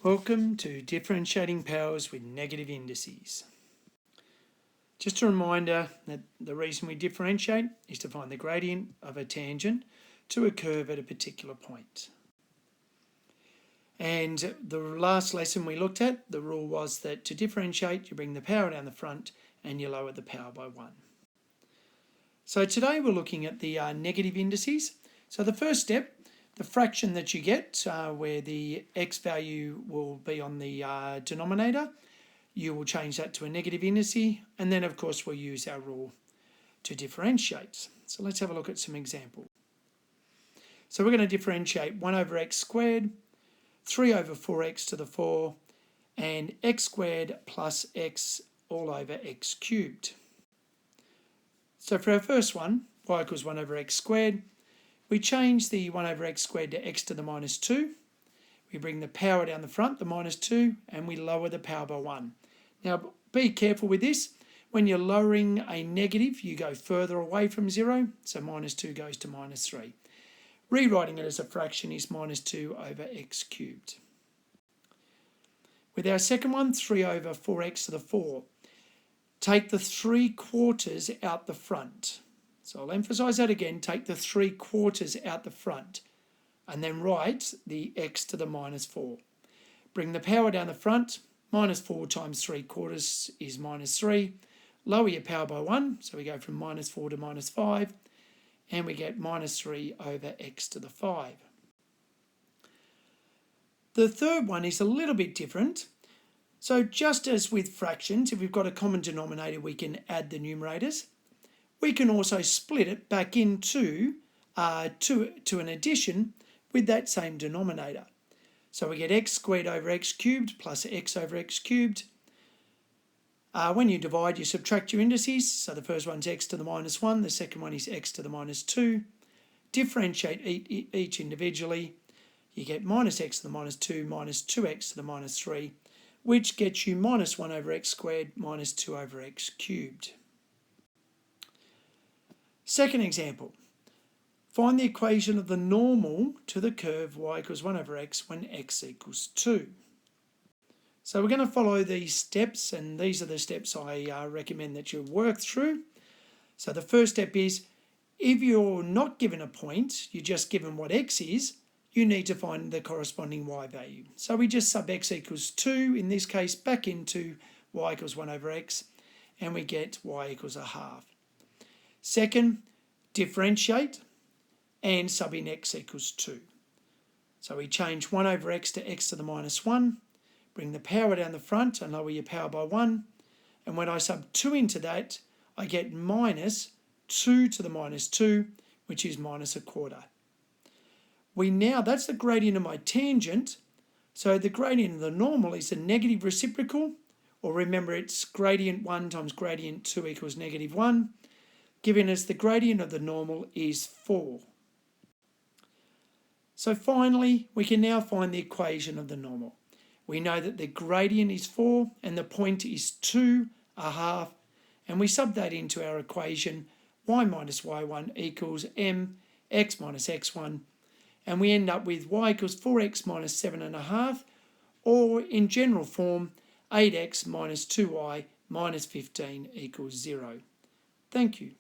Welcome to Differentiating Powers with Negative Indices. Just a reminder that the reason we differentiate is to find the gradient of a tangent to a curve at a particular point. And the last lesson we looked at, the rule was that to differentiate, you bring the power down the front and you lower the power by 1. So today we're looking at the negative indices. So the first step, the fraction that you get, where the x value will be on the denominator, you will change that to a negative indice, and then of course we'll use our rule to differentiate. So let's have a look at some examples. So we're going to differentiate 1 over x squared, 3 over 4x to the 4, and x squared plus x all over x cubed. So for our first one, y equals 1 over x squared, we change the 1 over x squared to x to the minus 2. We bring the power down the front, the minus 2, and we lower the power by 1. Now, be careful with this. When you're lowering a negative, you go further away from 0, so minus 2 goes to minus 3. Rewriting it as a fraction is minus 2 over x cubed. With our second one, 3 over 4x to the 4. Take the 3/4 out the front. So I'll emphasise that again, take the 3/4 out the front and then write the x to the minus 4. Bring the power down the front, minus 4 times 3/4 is minus 3. Lower your power by 1, so we go from minus 4 to minus 5, and we get minus 3 over x to the 5. The third one is a little bit different. So just as with fractions, if we've got a common denominator, we can add the numerators. We can also split it back into to an addition with that same denominator. So we get x squared over x cubed plus x over x cubed. When you divide, you subtract your indices. So the first one's x to the minus 1, the second one is x to the minus 2. Differentiate each individually. You get minus x to the minus 2 minus 2x to the minus 3, which gets you minus 1 over x squared minus 2 over x cubed. Second example, find the equation of the normal to the curve y equals 1 over x when x equals 2. So we're going to follow these steps, and these are the steps I recommend that you work through. So the first step is, if you're not given a point, you're just given what x is, you need to find the corresponding y value. So we just sub x equals 2, in this case, back into y equals 1 over x, and we get y equals 1/2. Second, differentiate and sub in x equals 2. So we change 1 over x to x to the minus 1, bring the power down the front and lower your power by 1. And when I sub 2 into that, I get minus 2 to the minus 2, which is minus 1/4. That's the gradient of my tangent. So the gradient of the normal is the negative reciprocal, or remember it's gradient 1 times gradient 2 equals negative 1. Giving us the gradient of the normal is 4. So finally, we can now find the equation of the normal. We know that the gradient is 4 and the point is 2/2, and we sub that into our equation, y minus y1 equals mx minus x1, and we end up with y equals 4x minus 7.5, or in general form, 8x minus 2y minus 15 equals 0. Thank you.